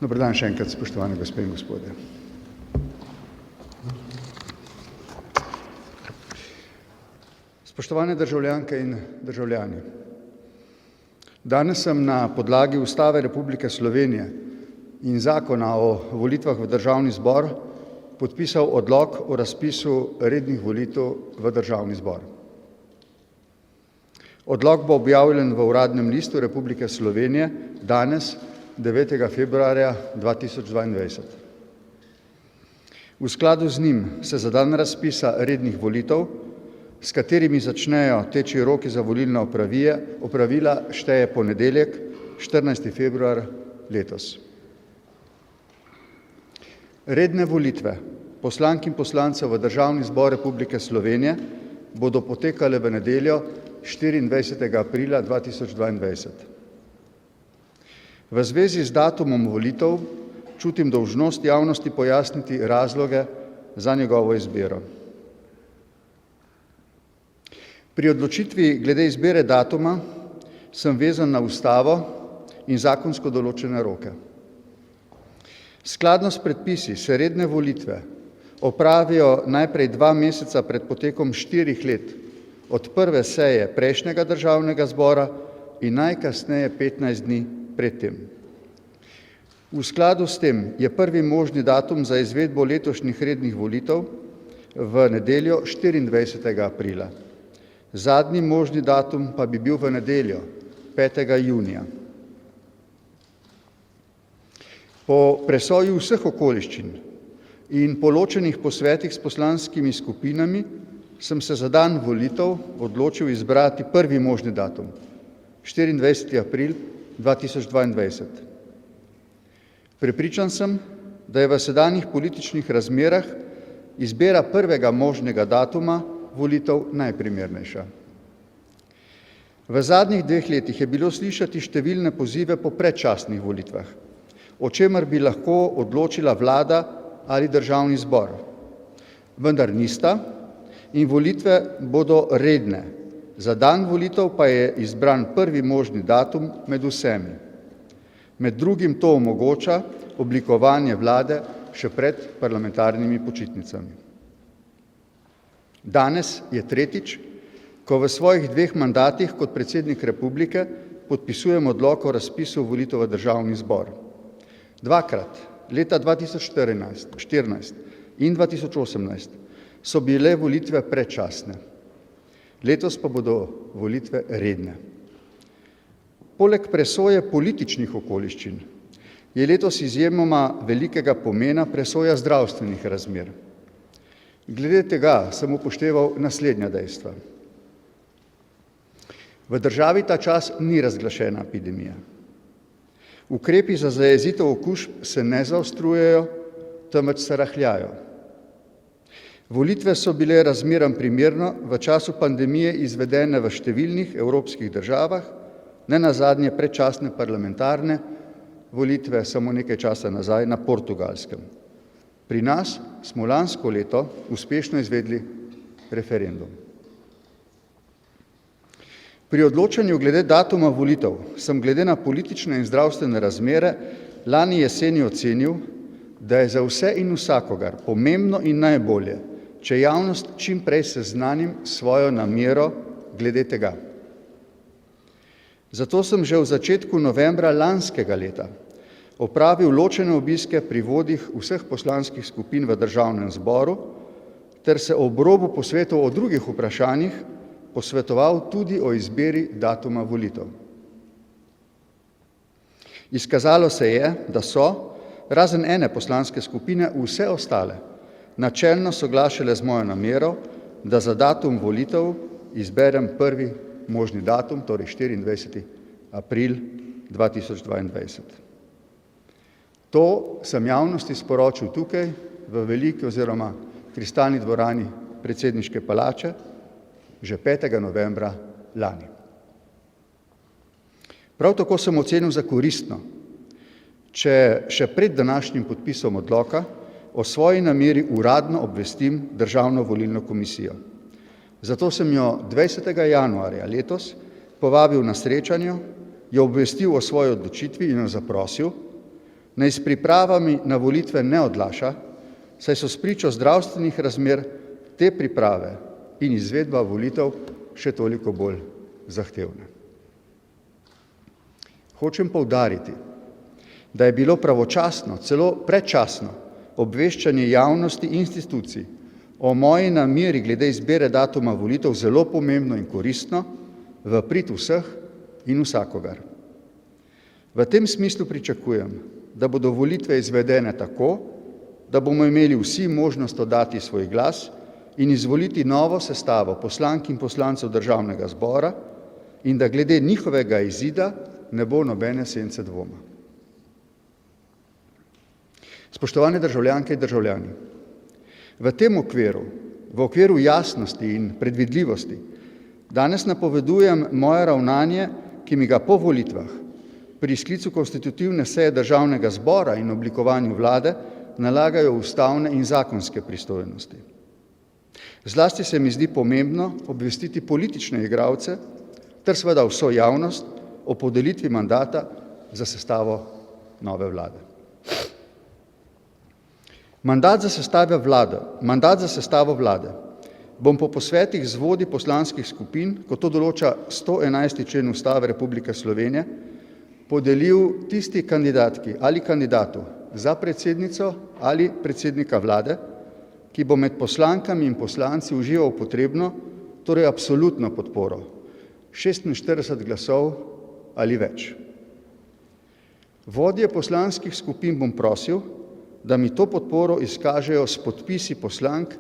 Dober dan še enkrat, spoštovane gospe in gospodje. Spoštovane državljanke in državljani, danes sem na podlagi Ustave Republike Slovenije in Zakona o volitvah v Državni zbor podpisal odlok o razpisu rednih volitev v Državni zbor. Odlok bo objavljen v Uradnem listu Republike Slovenije danes, 9. februarja 2022. V skladu z njim se za dan razpisa rednih volitev, s katerimi začnejo teči roki za volilna opravila, šteje ponedeljek, 14. februar letos. Redne volitve poslank in poslancev v Državni zbor Republike Slovenije bodo potekale v nedeljo, 24. aprila 2022. V zvezi z datumom volitev čutim dolžnost javnosti pojasniti razloge za njegovo izbiro. Pri odločitvi glede izbire datuma sem vezan na Ustavo in zakonsko določene roke. Skladno s predpisi se redne volitve opravijo najprej 2 meseca pred potekom 4 let od prve seje prejšnjega državnega zbora in najkasneje 15 dni pred tem. V skladu s tem je prvi možni datum za izvedbo letošnjih rednih volitev v nedeljo, 24. aprila. Zadnji možni datum pa bi bil v nedeljo, 5. junija. Po presoji vseh okoliščin in po ločenih posvetih s poslanskimi skupinami sem se za dan volitev odločil izbrati prvi možni datum, 24. april 2022. Prepričan sem, da je v sedanjih političnih razmerah izbira prvega možnega datuma volitev najprimernejša. V zadnjih 2 letih je bilo slišati številne pozive po predčasnih volitvah, o čemer bi lahko odločila vlada ali državni zbor. Vendar nista in volitve bodo redne. Za dan volitev pa je izbran prvi možni datum med vsemi. Med drugim to omogoča oblikovanje vlade še pred parlamentarnimi počitnicami. Danes je tretjič, ko v svojih 2 mandatih kot predsednik republike podpisujem odlok o razpisu volitev v Državni zbor. 2-krat, leta 2014 in 2018, so bile volitve predčasne. Letos pa bodo volitve redne. Poleg presoje političnih okoliščin je letos izjemoma velikega pomena presoja zdravstvenih razmer. Glede tega sem upošteval naslednja dejstva. V državi ta čas ni razglašena epidemija. Ukrepi za zajezitev okužb se ne zaostrujejo, temveč se rahljajo. Volitve so bile razmeram primerno v času pandemije izvedene v številnih evropskih državah, nenazadnje predčasne parlamentarne volitve samo nekaj časa nazaj na Portugalskem. Pri nas smo lansko leto uspešno izvedli referendum. Pri odločanju glede datuma volitev sem glede na politične in zdravstvene razmere lani jeseni ocenil, da je za vse in vsakogar pomembno in najbolje, če javnost čim prej seznanim svojo namero glede tega. Zato sem že v začetku novembra lanskega leta opravil ločene obiske pri vodjih vseh poslanskih skupin v Državnem zboru ter se ob robu posvetov o drugih vprašanjih posvetoval tudi o izbiri datuma volitev. Izkazalo se je, da so, razen ene poslanske skupine, vse ostale načelno soglašale z mojo namero, da za datum volitev izberem prvi možni datum, torej 24. april 2022. To sem javnosti sporočil tukaj v veliki oziroma kristalni dvorani predsedniške palače že 5. novembra lani. Prav tako sem ocenil za koristno, če še pred današnjim podpisom odloka o svoji nameri uradno obvestim Državno volilno komisijo. Zato sem jo 20. januarja letos povabil na srečanje, jo obvestil o svoji odločitvi in jo zaprosil, naj s pripravami na volitve ne odlaša, saj so spričo zdravstvenih razmer te priprave in izvedba volitev še toliko bolj zahtevne. Hočem poudariti, da je bilo pravočasno, celo predčasno obveščanje javnosti in institucij o moji nameri glede izbire datuma volitev zelo pomembno in koristno v prid vseh in vsakogar. V tem smislu pričakujem, da bodo volitve izvedene tako, da bomo imeli vsi možnost oddati svoj glas in izvoliti novo sestavo poslank in poslancev Državnega zbora in da glede njihovega izida ne bo nobene sence dvoma. Spoštovane državljanke in državljani, v tem okviru, v okviru jasnosti in predvidljivosti, danes napovedujem moje ravnanje, ki mi ga po volitvah pri sklicu konstitutivne seje Državnega zbora in oblikovanju vlade nalagajo ustavne in zakonske pristojnosti. Zlasti se mi zdi pomembno obvestiti politične igralce ter seveda vso javnost o podelitvi mandata za sestavo nove vlade. Mandat za sestavo vlade bom po posvetih z vodji poslanskih skupin, kot to določa 111. člen Ustave Republike Slovenije, podelil tisti kandidatki ali kandidatu za predsednico ali predsednika vlade, ki bo med poslankami in poslanci užival potrebno, torej absolutno podporo, 46 glasov ali več. Vodje poslanskih skupin bom prosil, da mi to podporo izkažejo s podpisi poslank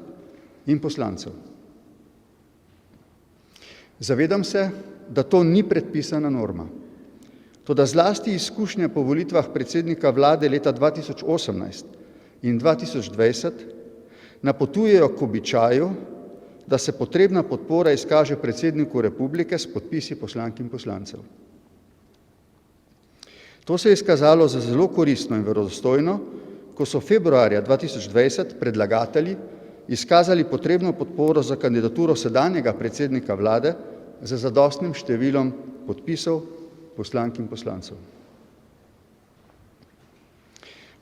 in poslancev. Zavedam se, da to ni predpisana norma. Toda zlasti izkušnje po volitvah predsednika vlade leta 2018 in 2020 napotujejo k običaju, da se potrebna podpora izkaže predsedniku republike s podpisi poslank in poslancev. To se je izkazalo za zelo koristno in verodostojno, ko so februarja 2020 predlagatelji izkazali potrebno podporo za kandidaturo sedanjega predsednika vlade z zadostnim številom podpisov poslank in poslancev.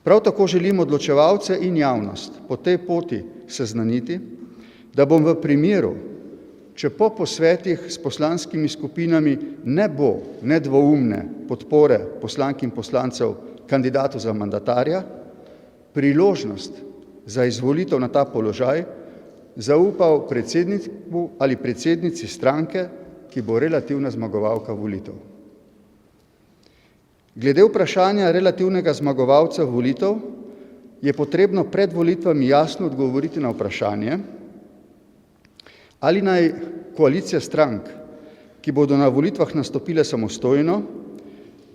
Prav tako želim odločevalce in javnost po tej poti seznaniti, da bom v primeru, če po posvetih s poslanskimi skupinami ne bo nedvoumne podpore poslank in poslancev kandidatu za mandatarja, priložnost za izvolitev na ta položaj zaupal predsedniku ali predsednici stranke, ki bo relativna zmagovalka volitev. Glede vprašanja relativnega zmagovalca volitev je potrebno pred volitvami jasno odgovoriti na vprašanje, ali naj koalicija strank, ki bodo na volitvah nastopile samostojno,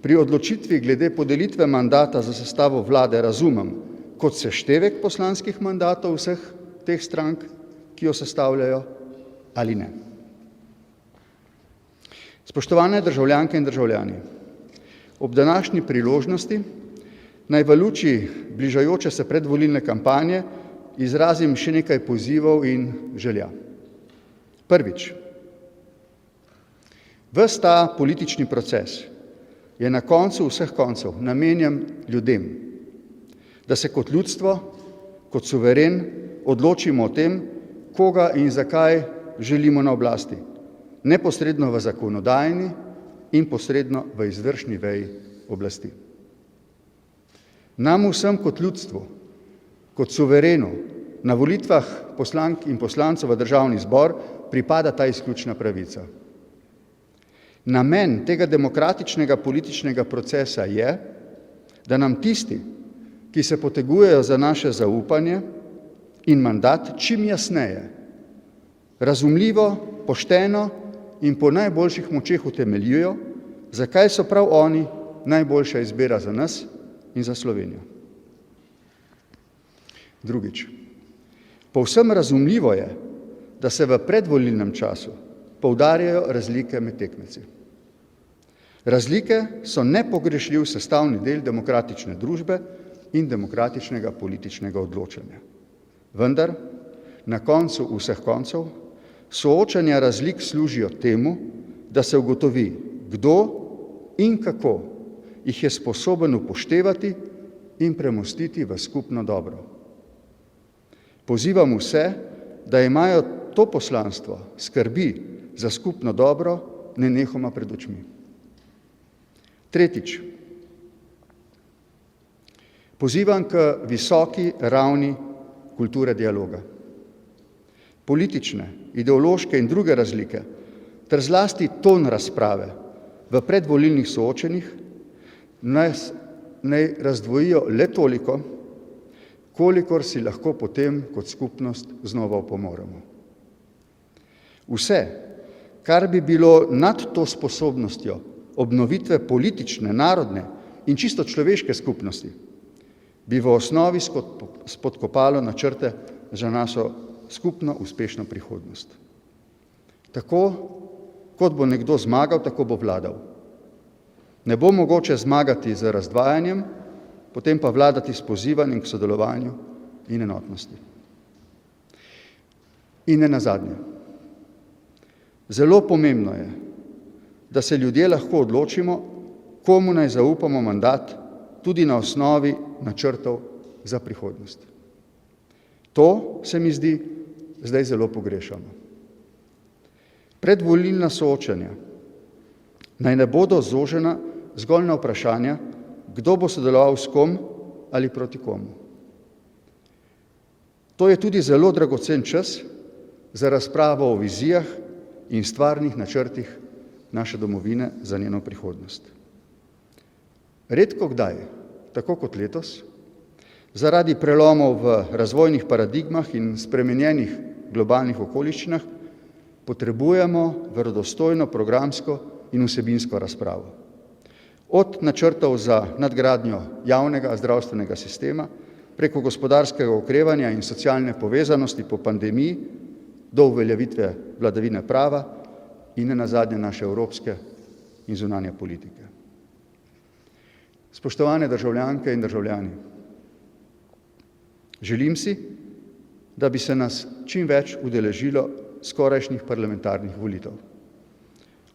pri odločitvi glede podelitve mandata za sestavo vlade razumem kot seštevek poslanskih mandatov vseh teh strank, ki jo sestavljajo, ali ne. Spoštovane državljanke in državljani, ob današnji priložnosti naj v luči bližajoče se predvolilne kampanje izrazim še nekaj pozivov in želja. Prvič, ves ta politični proces je na koncu vseh koncev namenjen ljudem, da se kot ljudstvo, kot suveren odločimo o tem, koga in zakaj želimo na oblasti, neposredno v zakonodajni in posredno v izvršni veji oblasti. Nam vsem kot ljudstvu, kot suverenu, na volitvah poslank in poslancev v Državni zbor pripada ta izključna pravica. Namen tega demokratičnega političnega procesa je, da nam tisti, ki se potegujejo za naše zaupanje in mandat, čim jasneje, razumljivo, pošteno in po najboljših močeh utemeljujo, zakaj so prav oni najboljša izbira za nas in za Slovenijo. Drugič, povsem razumljivo je, da se v predvolilnem času poudarjajo razlike med tekmeci. Razlike so nepogrešljiv sestavni del demokratične družbe in demokratičnega političnega odločanja. Vendar, na koncu vseh koncev, soočanja razlik služijo temu, da se ugotovi, kdo in kako jih je sposoben upoštevati in premostiti v skupno dobro. Pozivam vse, da imajo to poslanstvo skrbi za skupno dobro nenehoma pred očmi. Tretjič. Pozivam k visoki ravni kulture dialoga. Politične, ideološke in druge razlike ter zlasti ton razprave v predvolilnih soočenjih naj razdvojijo le toliko, kolikor si lahko potem kot skupnost znova opomoremo. Vse, kar bi bilo nad to sposobnostjo obnovitve politične, narodne in čisto človeške skupnosti, bi v osnovi spodkopalo načrte za našo skupno uspešno prihodnost. Tako, kot bo nekdo zmagal, tako bo vladal. Ne bo mogoče zmagati z razdvajanjem, potem pa vladati s pozivanjem k sodelovanju in enotnosti. In ne nazadnje. Zelo pomembno je, da se ljudje lahko odločimo, komu naj zaupamo mandat tudi na osnovi načrtov za prihodnost. To se mi zdi zdaj zelo pogrešamo. Predvolilna soočenja naj ne bodo zožena zgolj na vprašanja, kdo bo sodeloval s kom ali proti komu. To je tudi zelo dragocen čas za razpravo o vizijah in stvarnih načrtih naše domovine za njeno prihodnost. Redko kdaj, tako kot letos, zaradi prelomov v razvojnih paradigmah in spremenjenih globalnih okoliščinah, potrebujemo verodostojno programsko in vsebinsko razpravo. Od načrtov za nadgradnjo javnega zdravstvenega sistema, preko gospodarskega okrevanja in socialne povezanosti po pandemiji, do uveljavitve vladavine prava in nenazadnje naše evropske in zunanje politike. Spoštovane državljanke in državljani, želim si, da bi se nas čim več udeležilo skorajšnjih parlamentarnih volitev.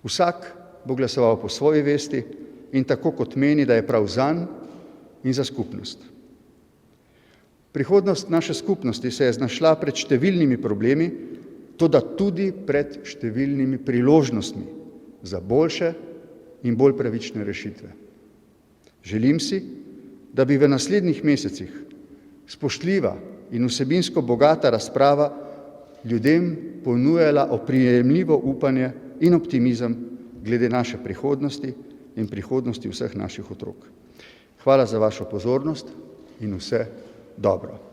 Vsak bo glasoval po svoji vesti in tako kot meni, da je prav zanj in za skupnost. Prihodnost naše skupnosti se je znašla pred številnimi problemi, toda tudi pred številnimi priložnostmi za boljše in bolj pravične rešitve. Želim si, da bi v naslednjih mesecih spoštljiva in vsebinsko bogata razprava ljudem ponujala oprijemljivo upanje in optimizem glede naše prihodnosti in prihodnosti vseh naših otrok. Hvala za vašo pozornost in vse dobro.